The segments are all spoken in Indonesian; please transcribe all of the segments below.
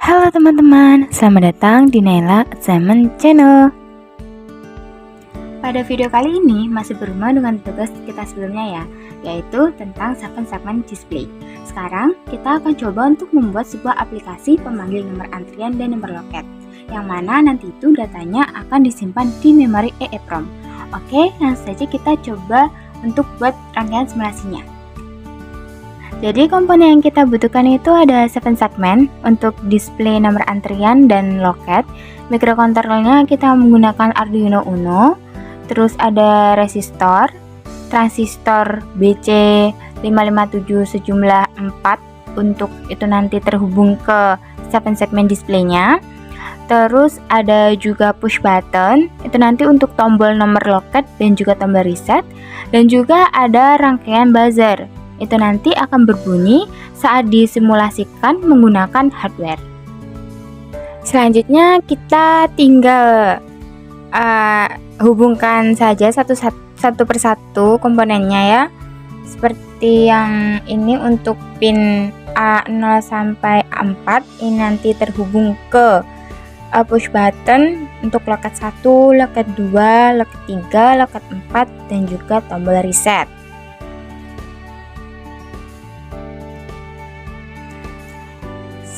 Halo teman-teman, selamat datang di Naila Assignment Channel. Pada video kali ini masih berhubungan dengan tugas kita sebelumnya ya, yaitu tentang segmen display. Sekarang kita akan coba untuk membuat sebuah aplikasi pemanggil nomor antrian dan nomor loket, yang mana nanti itu datanya akan disimpan di memori EEPROM. Oke, langsung saja kita coba untuk buat rangkaian simulasinya. Jadi komponen yang kita butuhkan itu ada 7 segmen untuk display nomor antrian dan loket. Microcontrollernya kita menggunakan Arduino Uno. Terus ada resistor, transistor BC557 sejumlah 4 untuk itu nanti terhubung ke 7 segmen displaynya. Terus ada juga push button, itu nanti untuk tombol nomor loket dan juga tombol reset. Dan juga ada rangkaian buzzer, itu nanti akan berbunyi saat disimulasikan menggunakan hardware. Selanjutnya kita tinggal hubungkan saja satu persatu komponennya ya. Seperti yang ini untuk pin A0 sampai A4 ini nanti terhubung ke push button untuk loket 1, loket 2, loket 3, loket 4 dan juga tombol reset.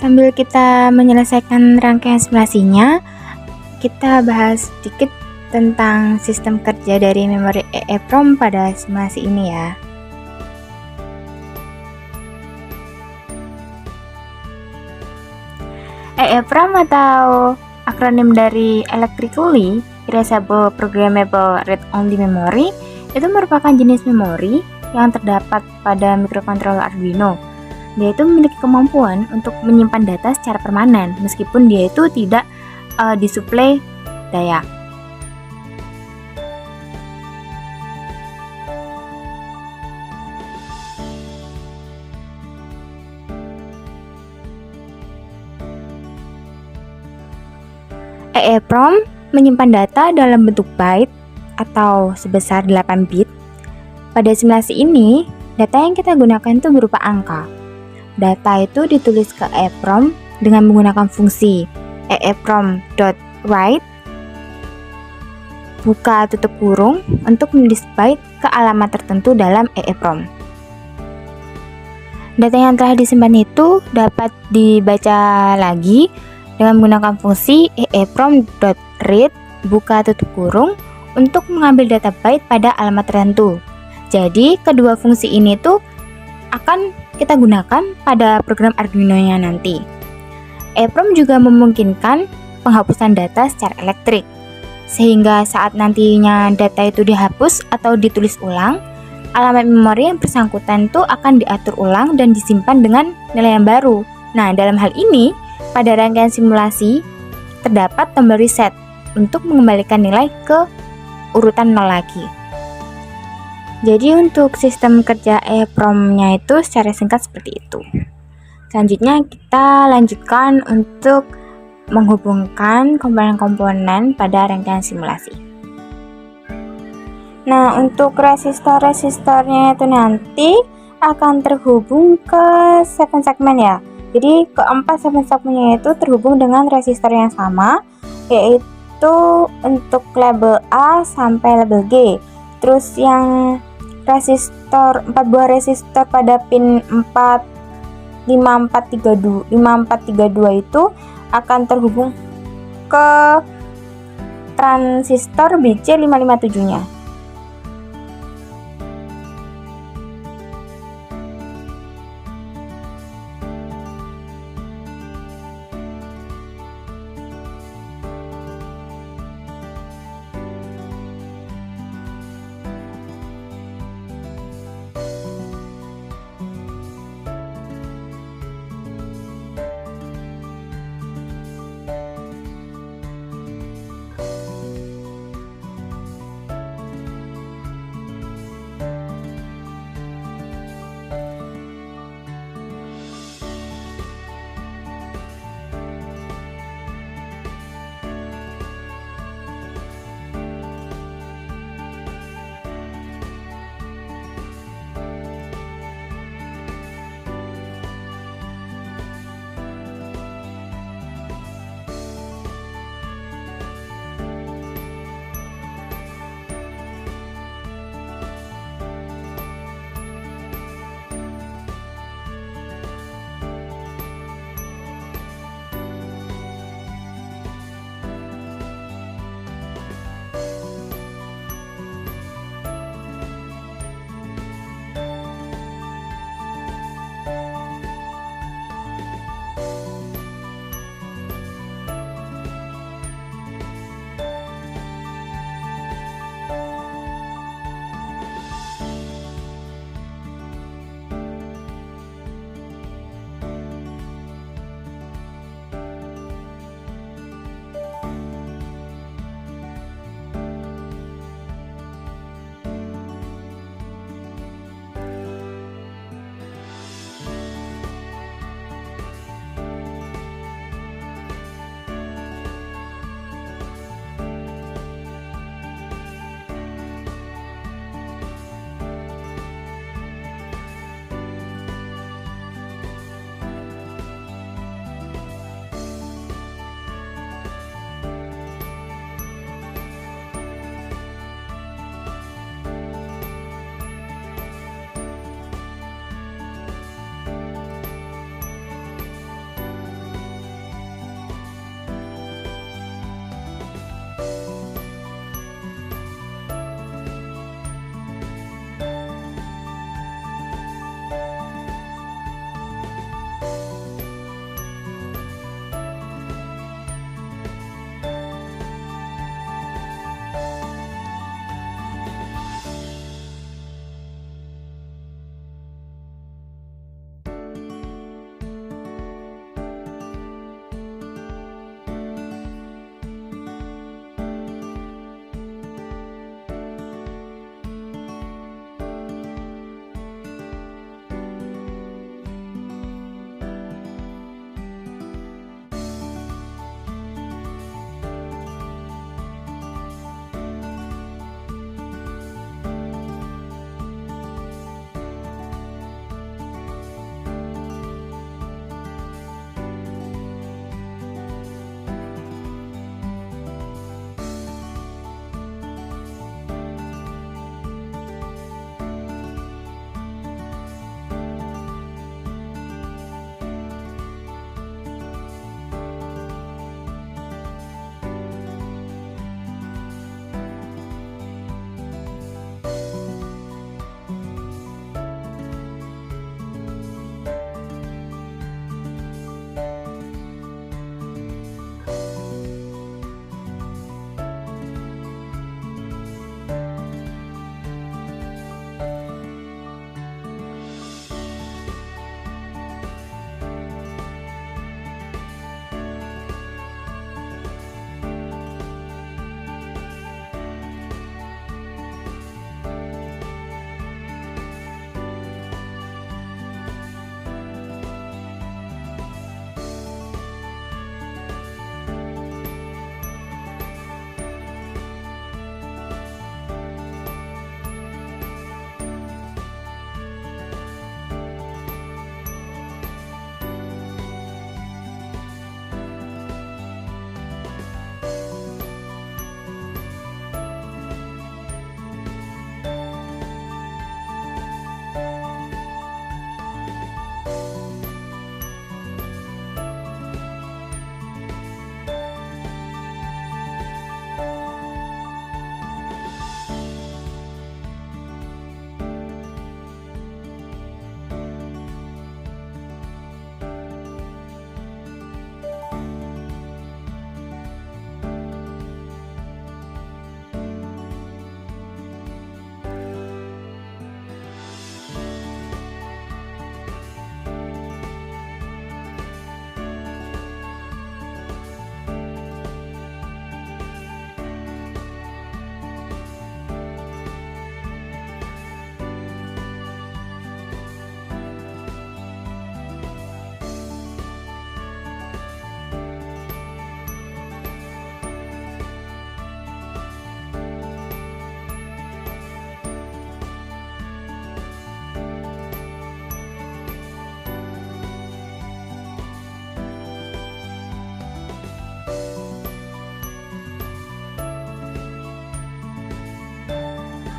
Sambil kita menyelesaikan rangkaian simulasinya, kita bahas sedikit tentang sistem kerja dari memori EEPROM pada simulasi ini ya. EEPROM atau akronim dari Electrically Erasable Programmable Read-Only Memory itu merupakan jenis memori yang terdapat pada microcontroller Arduino. Dia itu memiliki kemampuan untuk menyimpan data secara permanen meskipun dia itu tidak disuplai daya. EEPROM menyimpan data dalam bentuk byte atau sebesar 8 bit. Pada simulasi ini, data yang kita gunakan itu berupa angka. Data itu ditulis ke EEPROM dengan menggunakan fungsi EEPROM.write buka tutup kurung untuk menulis byte ke alamat tertentu dalam EEPROM. Data yang telah disimpan itu dapat dibaca lagi dengan menggunakan fungsi EEPROM.read buka tutup kurung untuk mengambil data byte pada alamat tertentu. Jadi kedua fungsi ini tuh akan kita gunakan pada program Arduino-nya nanti. EEPROM juga memungkinkan penghapusan data secara elektrik, sehingga saat nantinya data itu dihapus atau ditulis ulang, alamat memori yang bersangkutan itu akan diatur ulang dan disimpan dengan nilai yang baru. Nah, dalam hal ini, pada rangkaian simulasi, terdapat tombol reset untuk mengembalikan nilai ke urutan 0 lagi. Jadi untuk sistem kerja EEPROM-nya itu secara singkat seperti itu. Selanjutnya kita lanjutkan untuk menghubungkan komponen-komponen pada rangkaian simulasi. Nah, untuk resistor-resistornya itu nanti akan terhubung ke 7 segmen ya. Jadi keempat 7 segmennya itu terhubung dengan resistor yang sama, yaitu untuk label A sampai label G. Terus yang resistor 4 buah resistor pada pin 5432 itu akan terhubung ke transistor BC557-nya.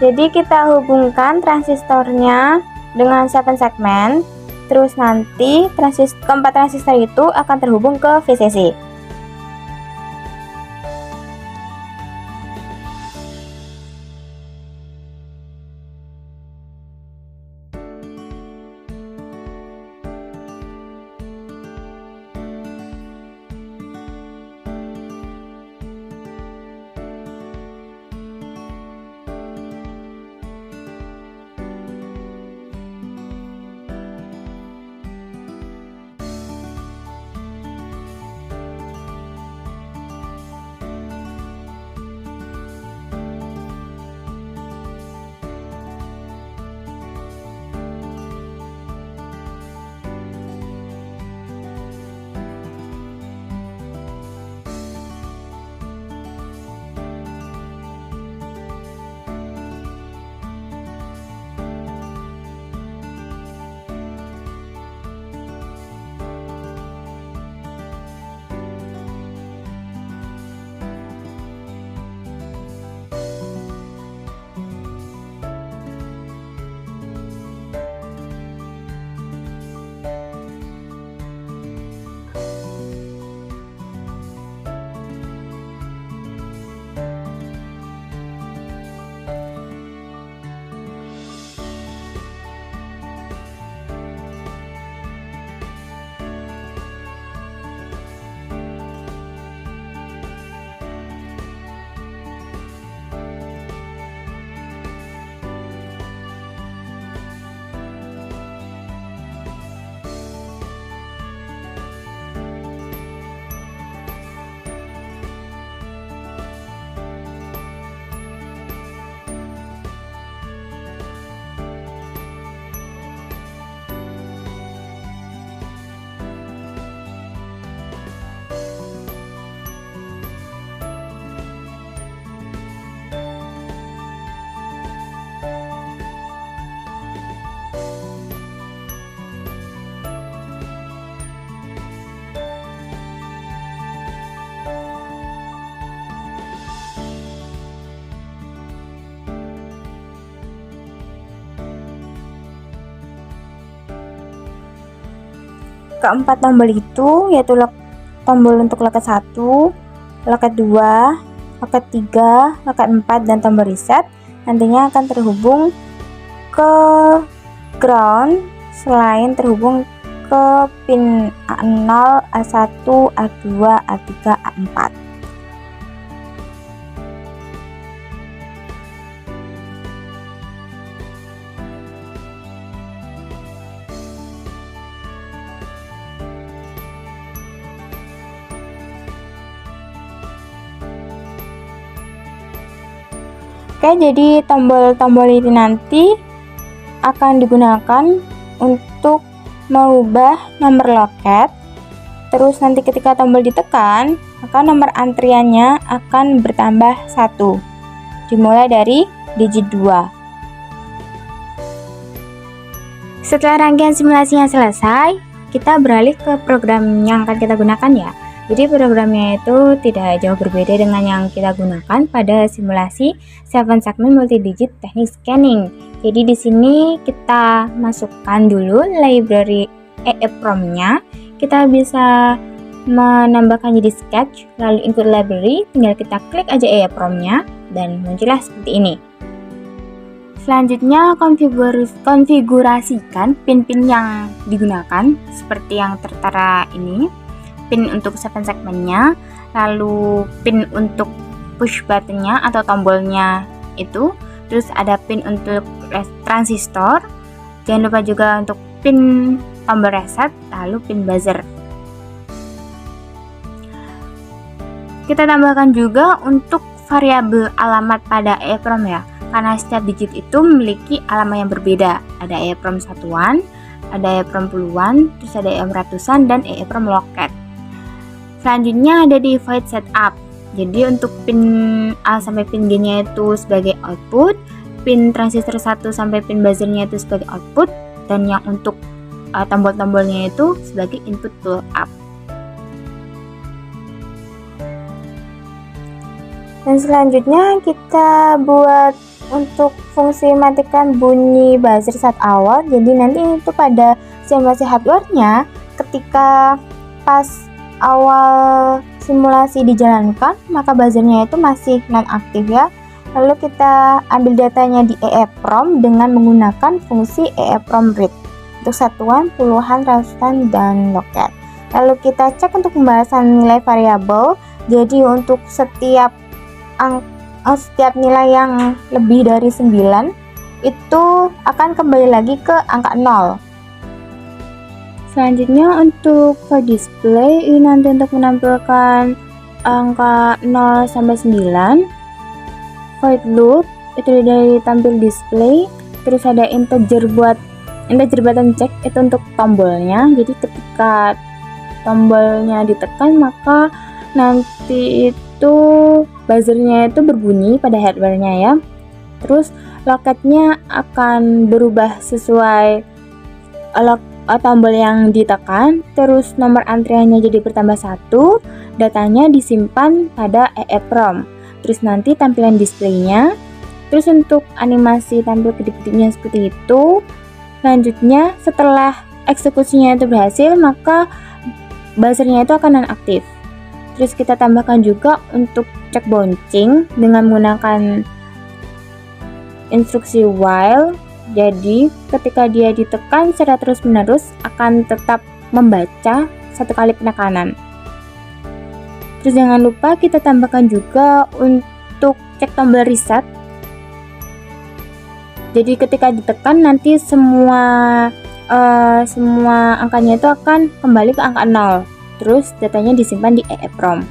Jadi kita hubungkan transistornya dengan 7 segmen, terus nanti keempat transistor itu akan terhubung ke VCC. Keempat tombol itu yaitu tombol untuk loket 1, loket 2, loket 3, loket 4, dan tombol reset nantinya akan terhubung ke ground selain terhubung ke pin A0, A1, A2, A3, A4. Oke, jadi tombol-tombol ini nanti akan digunakan untuk mengubah nomor loket. Terus nanti ketika tombol ditekan, maka nomor antriannya akan bertambah 1, dimulai dari digit 2. Setelah rangkaian simulasinya selesai, kita beralih ke program yang akan kita gunakan ya. Jadi programnya itu tidak jauh berbeda dengan yang kita gunakan pada simulasi 7 segmen multi-digit teknik scanning. Jadi di sini kita masukkan dulu library EEPROM-nya. Kita bisa menambahkan jadi sketch, lalu include library, tinggal kita klik aja EEPROM-nya dan muncullah seperti ini. Selanjutnya konfigurasikan pin-pin yang digunakan seperti yang tertera ini. Pin untuk 7 segmennya, lalu pin untuk push buttonnya atau tombolnya itu, terus ada pin untuk transistor, jangan lupa juga untuk pin tombol reset, lalu pin buzzer. Kita tambahkan juga untuk variabel alamat pada EEPROM ya, karena setiap digit itu memiliki alamat yang berbeda. Ada EEPROM satuan, ada EEPROM puluhan, terus ada EEPROM ratusan, dan EEPROM loket. Selanjutnya ada di void setup. Jadi untuk pin A sampai pin G-nya itu sebagai output, pin transistor 1 sampai pin buzzernya itu sebagai output, dan yang untuk tombol-tombolnya itu sebagai input pull up. Dan selanjutnya kita buat untuk fungsi matikan bunyi buzzer saat awal. Jadi nanti itu pada simulasi hardware-nya ketika pas awal simulasi dijalankan maka buzzernya itu masih non-aktif ya. Lalu kita ambil datanya di EEPROM dengan menggunakan fungsi EEPROM read untuk satuan, puluhan, ratusan, dan loket. Lalu kita cek untuk pembahasan nilai variabel. Jadi untuk setiap nilai yang lebih dari 9 itu akan kembali lagi ke angka 0. Selanjutnya untuk for display ini nanti untuk menampilkan angka 0 sampai 9. Void loop itu dari tampil display. Terus ada integer button check itu untuk tombolnya. Jadi ketika tombolnya ditekan maka nanti itu buzzernya itu berbunyi pada hardware-nya ya. Terus loketnya akan berubah sesuai tombol yang ditekan. Terus nomor antriannya jadi bertambah 1. Datanya disimpan pada EEPROM. Terus nanti tampilan displaynya. Terus untuk animasi tampil kedip-kedipnya seperti itu. Selanjutnya setelah eksekusinya itu berhasil maka buzzernya itu akan non-aktif. Terus kita tambahkan juga untuk cek bouncing dengan menggunakan instruksi while. Jadi ketika dia ditekan secara terus-menerus akan tetap membaca satu kali penekanan. Terus jangan lupa kita tambahkan juga untuk cek tombol reset. Jadi ketika ditekan nanti semua angkanya itu akan kembali ke angka 0. Terus datanya disimpan di EEPROM.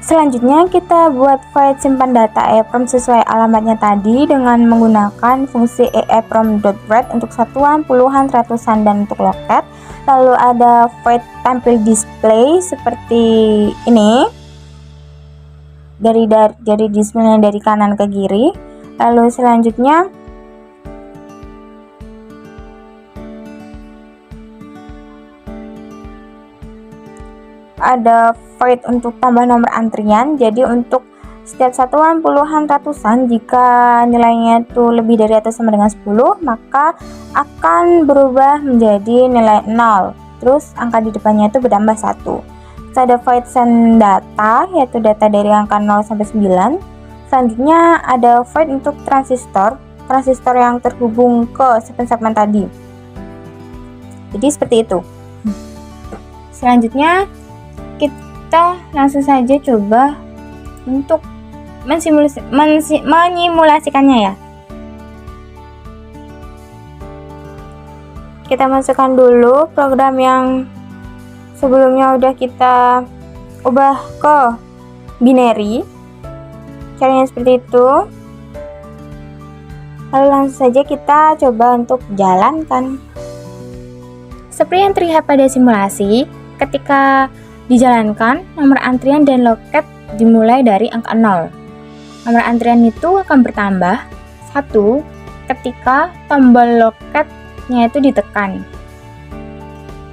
Selanjutnya kita buat file simpan data EEPROM sesuai alamatnya tadi dengan menggunakan fungsi EEPROM.read untuk satuan, puluhan, ratusan, dan untuk loket. Lalu ada void tampil display seperti ini. Dari displaynya dari kanan ke kiri. Lalu selanjutnya ada void untuk tambah nomor antrian. Jadi untuk setiap satuan, puluhan, ratusan, jika nilainya itu lebih dari atau sama dengan 10 maka akan berubah menjadi nilai 0. Terus angka di depannya itu bertambah 1. Terus ada void send data, yaitu data dari angka 0 sampai 9. Selanjutnya ada void untuk transistor yang terhubung ke segmen tadi. Jadi seperti itu. Selanjutnya kita langsung saja coba untuk menyimulasikannya ya. Kita masukkan dulu program yang sebelumnya udah kita ubah ke binary. Caranya seperti itu. Lalu langsung saja kita coba untuk jalankan. Seperti yang terlihat pada simulasi, ketika dijalankan, nomor antrian dan loket dimulai dari angka 0. Nomor antrian itu akan bertambah 1 ketika tombol loketnya itu ditekan.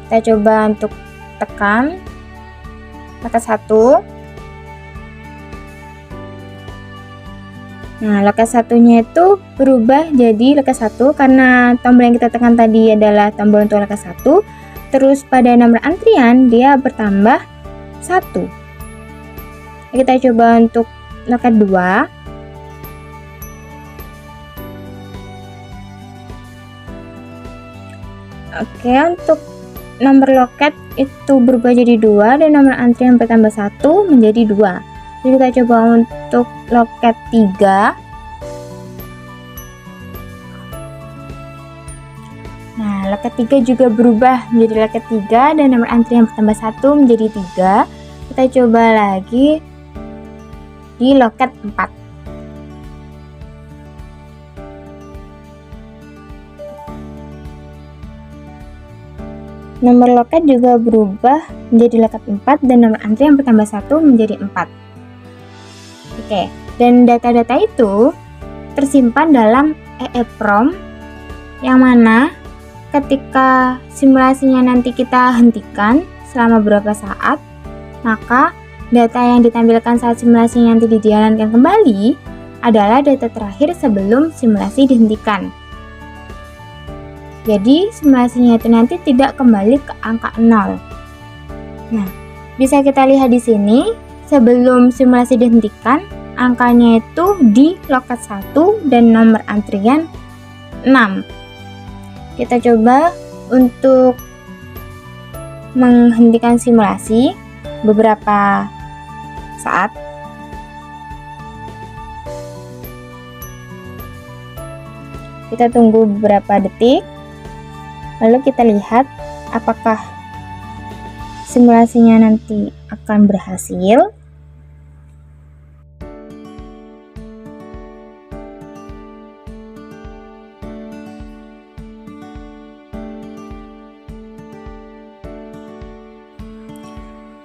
Kita coba untuk tekan loket 1. Nah, loket satunya itu berubah jadi loket 1 karena tombol yang kita tekan tadi adalah tombol untuk loket 1. Terus pada nomor antrian dia bertambah 1. Kita coba untuk loket 2. Oke, untuk nomor loket itu berubah jadi 2 dan nomor antrian bertambah 1 menjadi 2. Jadi kita coba untuk loket 3. Nah, loket 3 juga berubah menjadi loket 3 dan nomor antrian bertambah 1 menjadi 3. Kita coba lagi di loket 4. Nomor loket juga berubah menjadi loket 4 dan nomor antrian bertambah 1 menjadi 4. Oke, dan data-data itu tersimpan dalam EEPROM yang mana ketika simulasinya nanti kita hentikan selama beberapa saat, maka data yang ditampilkan saat simulasinya nanti dijalankan kembali adalah data terakhir sebelum simulasi dihentikan. Jadi simulasinya itu nanti tidak kembali ke angka 0. Nah, bisa kita lihat di sini, sebelum simulasi dihentikan, angkanya itu di loket 1 dan nomor antrian 6. Kita coba untuk menghentikan simulasi beberapa saat. Kita tunggu beberapa detik, lalu kita lihat apakah simulasinya nanti akan berhasil.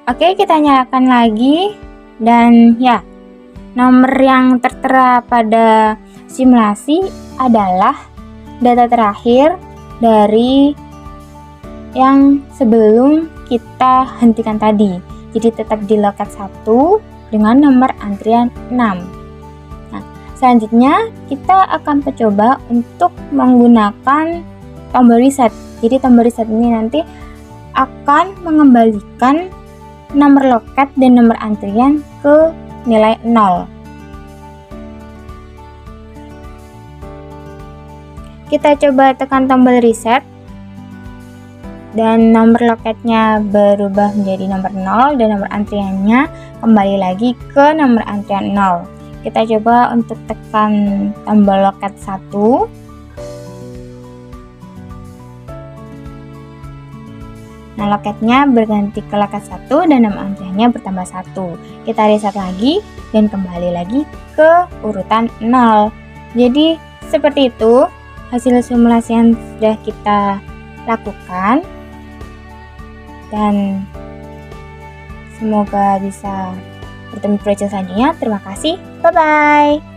Oke, kita nyalakan lagi, dan ya, nomor yang tertera pada simulasi adalah data terakhir dari yang sebelum kita hentikan tadi. Jadi tetap di loket 1 dengan nomor antrian 6. Nah, selanjutnya kita akan mencoba untuk menggunakan tombol reset. Jadi tombol reset ini nanti akan mengembalikan nomor loket dan nomor antrian ke nilai 0. Kita coba tekan tombol reset dan nomor loketnya berubah menjadi nomor 0 dan nomor antriannya kembali lagi ke nomor antrian 0. Kita coba untuk tekan tombol loket 1. Nah, loketnya berganti ke loket 1 dan nomor antriannya bertambah 1. Kita reset lagi dan kembali lagi ke urutan 0. Jadi seperti itu hasil simulasi yang sudah kita lakukan, dan semoga bisa bertemu project selanjutnya. Terima kasih, bye bye.